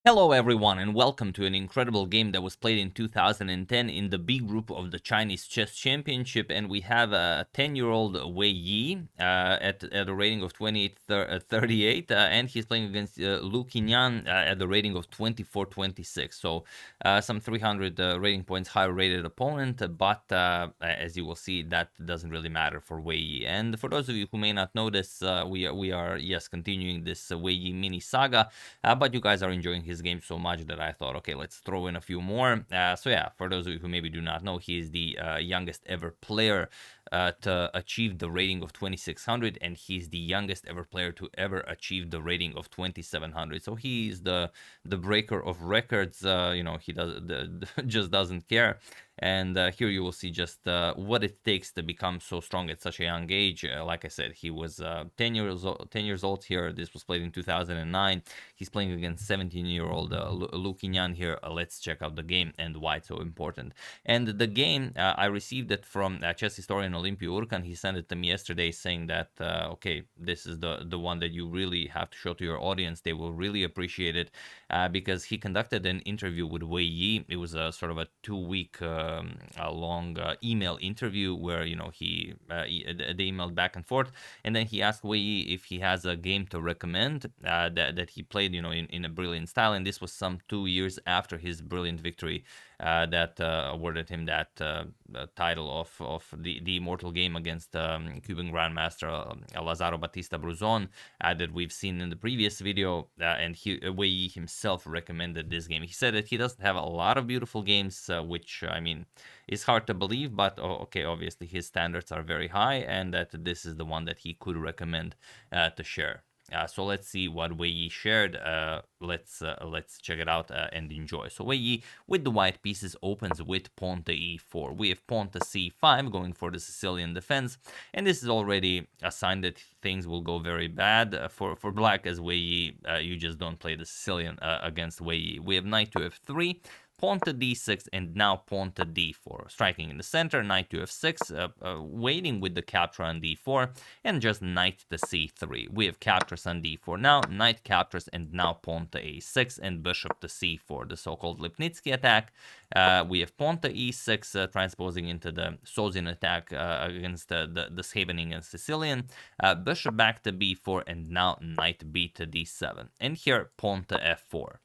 Hello everyone and welcome to an incredible game that was played in 2010 in the B group of the Chinese Chess Championship, and we have a 10-year-old Wei Yi at a rating of 28-38, and he's playing against Lu Qingnan at the rating of 24-26, so some 300 rating points higher rated opponent, but as you will see, that doesn't really matter for Wei Yi. And for those of you who may not know this, we are yes, continuing this Wei Yi mini saga, but you guys are enjoying his game so much that I thought, okay, let's throw in a few more. So yeah, for those of you who maybe do not know, he is the youngest ever player to achieve the rating of 2600, and he's the youngest ever player to ever achieve the rating of 2700. So he's the breaker of records. He just doesn't care. And here you will see just what it takes to become so strong at such a young age. Like I said, he was 10 years old here. This was played in 2009. He's playing against 17-year-old Lu Qingnan here. Let's check out the game and why it's so important. And the game, I received it from chess historian Olympio Urkan. He sent it to me yesterday saying that, okay, this is the one that you really have to show to your audience. They will really appreciate it because he conducted an interview with Wei Yi. It was a sort of a 2-week long email interview where, they emailed back and forth. And then he asked Wei Yi if he has a game to recommend that he played, in a brilliant style. And this was some 2 years after his brilliant victory that awarded him that title of the immortal game against Cuban Grandmaster Lazaro Batista Bruzon that we've seen in the previous video. And Wei Yi himself recommended this game. He said that he doesn't have a lot of beautiful games, which, I mean, is hard to believe, but okay, obviously his standards are very high, and that this is the one that he could recommend to share. So let's see what Wei Yi shared. Let's check it out and enjoy. So Wei Yi with the white pieces opens with pawn to e4. We have pawn to c5 going for the Sicilian defense, and this is already a sign that things will go very bad for black, as Wei Yi. You just don't play the Sicilian against Wei Yi. We have knight to f3. Pawn to d6, and now pawn to d4. Striking in the center, knight to f6, waiting with the capture on d4, and just knight to c3. We have captures on d4 now, knight captures, and now pawn to a6, and bishop to c4, the so-called Lipnitzky attack. We have pawn to e6, transposing into the Sozin attack against the Scheveningen Sicilian. Bishop back to b4, and now knight b to d7. And here, pawn to f4.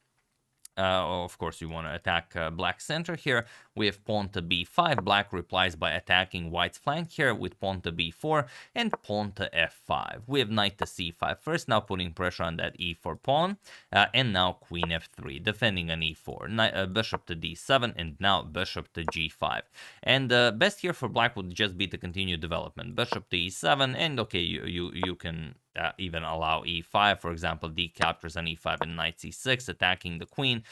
Of course, you want to attack black center here. We have pawn to b5. Black replies by attacking white's flank here with pawn to b4 and pawn to f5. We have knight to c5 first, now putting pressure on that e4 pawn, and now queen f3, defending an e4. Bishop to d7, and now bishop to g5. And best here for black would just be to continue development. Bishop to e7, and okay, you can even allow e5, for example, d captures on e5 and knight c6, attacking the queen.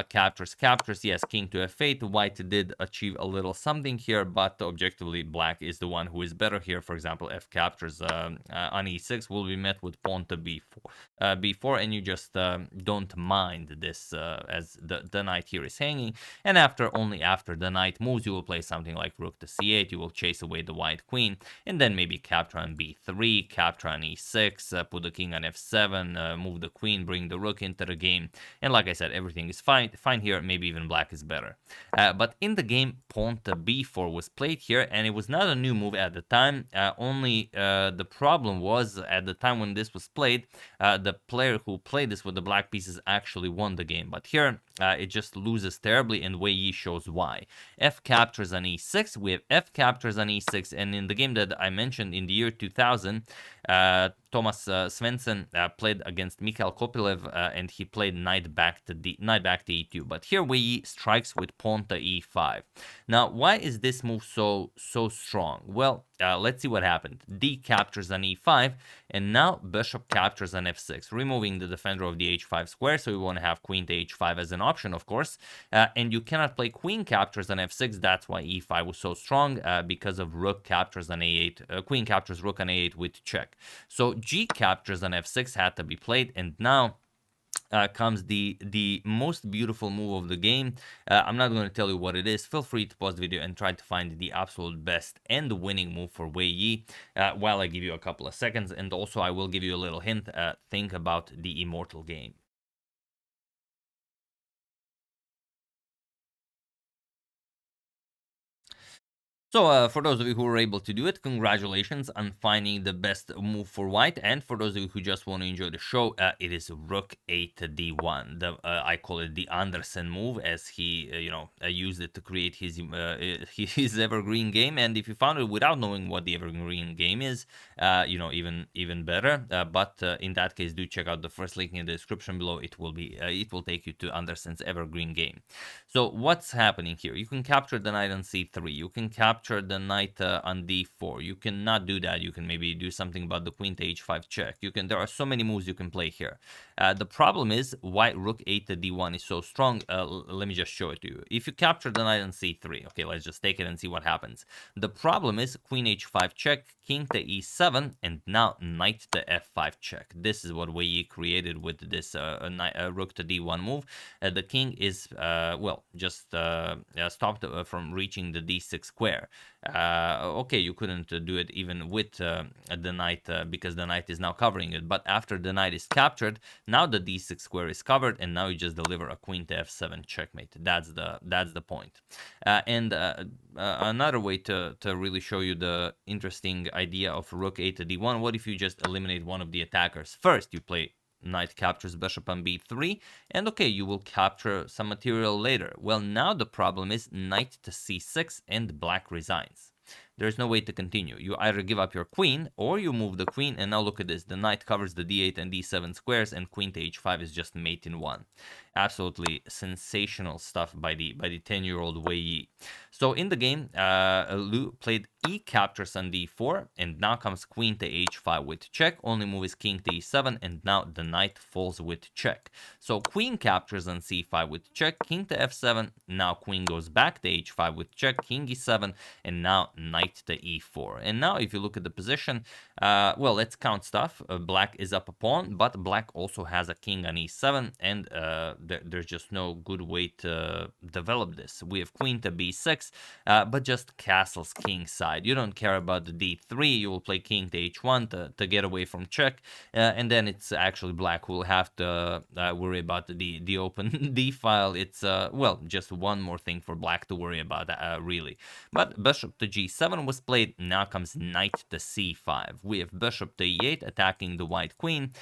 Captures, yes, king to f8. White did achieve a little something here, but objectively, black is the one who is better here. For example, f captures on e6 will be met with pawn to b4, and you just don't mind this as the knight here is hanging. And only after the knight moves, you will play something like rook to c8. You will chase away the white queen, and then maybe capture on b3, capture on e6, put the king on f7, move the queen, bring the rook into the game. And like I said, everything is fine here. Maybe even black is better. But in the game, pawn to b4 was played here, and it was not a new move at the time. Only the problem was at the time when this was played, the player who played this with the black pieces actually won the game. But here, it just loses terribly, and Wei Yi shows why. F captures on e6. We have f captures on e6, and in the game that I mentioned in the year 2000, Thomas Svensson played against Mikhail Kopilev, and he played knight back to e2. But here Wei Yi strikes with pawn to e5. Now, why is this move so strong? Well, let's see what happened. D captures on e5, and now bishop captures on f6, removing the defender of the h5 square. So we want to have queen to h5 as an option, of course. And you cannot play queen captures on f6. That's why e5 was so strong, because of rook captures on a8, queen captures rook on a8 with check. So g captures on f6 had to be played, and now comes the most beautiful move of the game. I'm not going to tell you what it is. Feel free to pause the video and try to find the absolute best and the winning move for Wei Yi while I give you a couple of seconds. And also I will give you a little hint. Think about the immortal game. So, for those of you who were able to do it, congratulations on finding the best move for white. And for those of you who just want to enjoy the show, it is Rook 8 D1. I call it the Anderson move, as he, used it to create his evergreen game. And if you found it without knowing what the evergreen game is, even better. But in that case, do check out the first link in the description below. It will take you to Anderson's evergreen game. So what's happening here? You can capture the knight on c3. You can capture the knight on d4. You cannot do that. You can maybe do something about the queen to h5 check. There are so many moves you can play here. The problem is why rook 8 to d1 is so strong. Let me just show it to you. If you capture the knight on c3, okay, let's just take it and see what happens. The problem is queen h5 check, king to e7, and now knight to f5 check. This is what Wijk created with this rook to d1 move. The king is, just stopped from reaching the d6 square. Okay, you couldn't do it even with the knight because the knight is now covering it. But after the knight is captured, now the d6 square is covered, and now you just deliver a queen to f7 checkmate. That's the point. Another way to really show you the interesting idea of rook 8 to d1. What if you just eliminate one of the attackers? First, you play knight captures bishop on b3, and okay, you will capture some material later. Well, now the problem is knight to c6 and black resigns. There's no way to continue. You either give up your queen or you move the queen, and now look at this. The knight covers the d8 and d7 squares, and queen to h5 is just mate in one. Absolutely sensational stuff by the 10-year-old Wei Yi. So in the game, Lu played e captures on d4, and now comes queen to h5 with check. Only move is king to e7, and now the knight falls with check. So queen captures on c5 with check, king to f7, now queen goes back to h5 with check, king e7, and now knight to e4. And now if you look at the position, let's count stuff. Black is up a pawn, but black also has a king on e7, and there's just no good way to develop this. We have queen to b6, but just castles king side. You don't care about the d3. You will play king to h1 to get away from check, and then it's actually black who will have to worry about the open d file. It's just one more thing for black to worry about, really. But bishop to g7 was played. Now comes knight to c5. We have bishop to e8 attacking the white queen,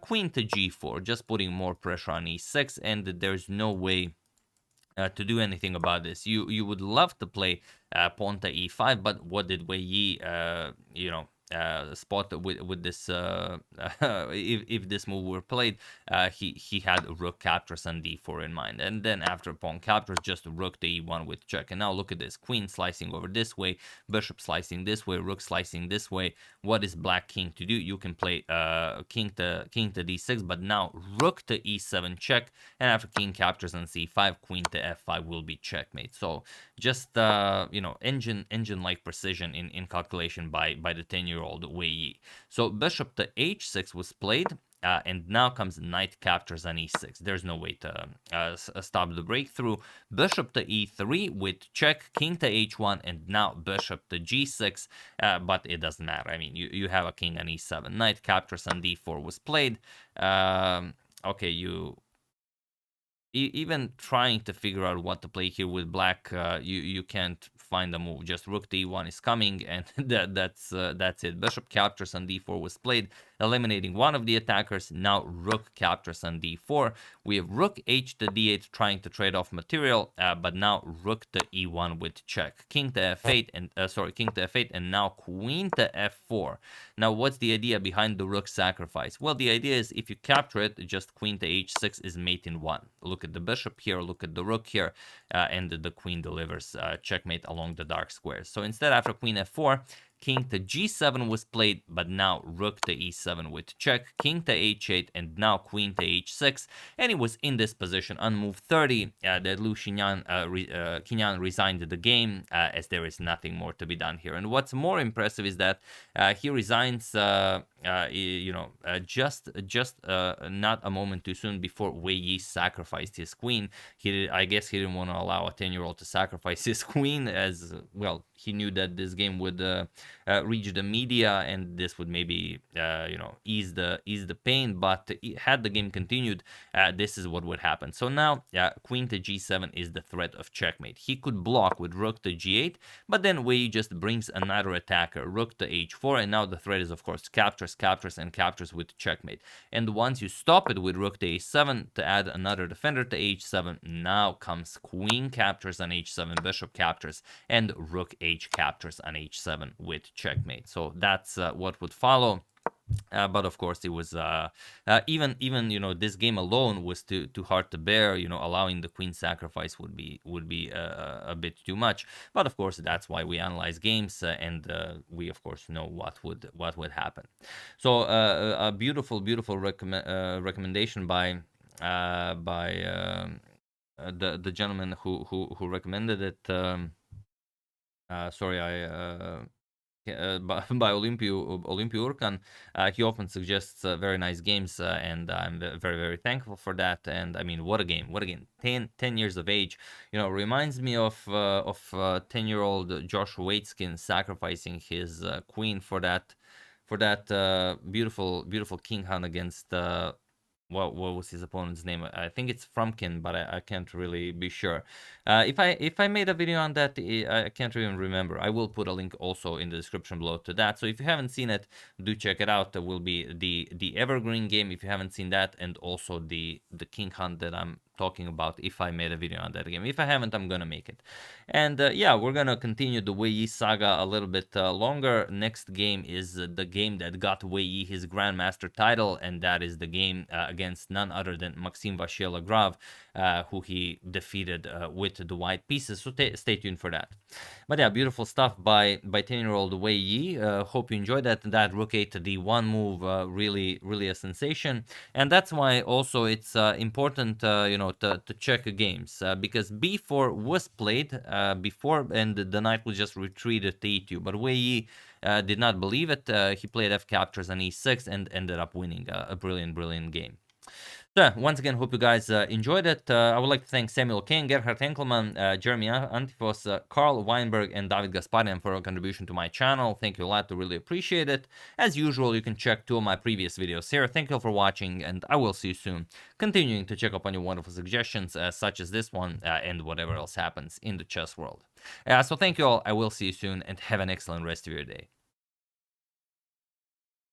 queen to g4, just putting more pressure on e6, and there's no way to do anything about this. You would love to play pawn to e5, but what did Wei Yi, spot with this? If this move were played, he had rook captures on d4 in mind, and then after pawn captures, just rook to e1 with check. And now look at this: queen slicing over this way, bishop slicing this way, rook slicing this way. What is black king to do? You can play king to d6, but now rook to e7 check, and after king captures on c5, queen to f5 will be checkmate. So just engine-like precision in calculation by the 10-year-old Wei Yi. So bishop to h6 was played. And now comes knight captures on e6. There's no way to stop the breakthrough. Bishop to e3 with check, king to h1, and now bishop to g6. But it doesn't matter. I mean, you have a king on e7. Knight captures on d4 was played. Okay, even trying to figure out what to play here with black, you can't find a move. Just rook to e1 is coming, and that's it. Bishop captures on d4 was played, eliminating one of the attackers. Now rook captures on d4. We have rook h to d8 trying to trade off material, but now rook to e1 with check. King to f8 and king to f8, and now queen to f4. Now what's the idea behind the rook sacrifice? Well, the idea is if you capture it, just queen to h6 is mate in one. Look at the bishop here, look at the rook here, and the queen delivers checkmate along the dark squares. So instead, after queen f4, king to g7 was played, but now rook to e7 with check, king to h8, and now queen to h6. And it was in this position on move 30 that Qingnan resigned the game, as there is nothing more to be done here. And what's more impressive is that he resigns just not a moment too soon before Wei Yi sacrificed his queen. I guess he didn't want to allow a 10-year-old to sacrifice his queen, as well. He knew that this game would reach the media, and this would maybe ease the pain. But had the game continued, this is what would happen. So now, queen to g7 is the threat of checkmate. He could block with rook to g8, but then Wei just brings another attacker, rook to h4, and now the threat is, of course, captures, captures, and captures with checkmate. And once you stop it with rook to h7 to add another defender to h7, now comes queen captures on h7, bishop captures, and rook h captures on h7 with checkmate. So that's what would follow. But of course, it was even this game alone was too hard to bear. Allowing the queen sacrifice would be a bit too much. But of course, that's why we analyze games, and we of course know what would happen. So a beautiful recommendation by the gentleman who recommended it. Sorry, by Olympio Urkan. He often suggests very nice games, and I'm very, very thankful for that. And I mean, what a game, 10 years of age, reminds me of 10-year-old Josh Waitzkin sacrificing his queen for that beautiful Qingnan against what was his opponent's name? I think it's Frumkin, but I can't really be sure. If I made a video on that, I can't even remember. I will put a link also in the description below to that. So if you haven't seen it, do check it out. There will be the Evergreen game if you haven't seen that, and also the King Hunt that I'm talking about if I made a video on that game. If I haven't, I'm gonna make it. And yeah, we're gonna continue the Wei Yi saga a little bit longer. Next game is the game that got Wei Yi his Grandmaster title, and that is the game against none other than Maxim Vachier-Lagrave, who he defeated with the white pieces. So stay tuned for that. But yeah, beautiful stuff by 10-year-old Wei Yi. Hope you enjoyed that. That rook 8 d1 move, really a sensation. And that's why also it's important, to check games, because b4 was played before, and the knight was just retreated to e2. But Wei Yi did not believe it. He played f captures on e6 and ended up winning a brilliant game. So, once again, hope you guys enjoyed it. I would like to thank Samuel Kane, Gerhard Henkelman, Jeremy Antifos, Carl Weinberg, and David Gasparian for your contribution to my channel. Thank you a lot. I really appreciate it. As usual, you can check 2 of my previous videos here. Thank you all for watching, and I will see you soon. Continuing to check up on your wonderful suggestions, such as this one, and whatever else happens in the chess world. So thank you all. I will see you soon, and have an excellent rest of your day.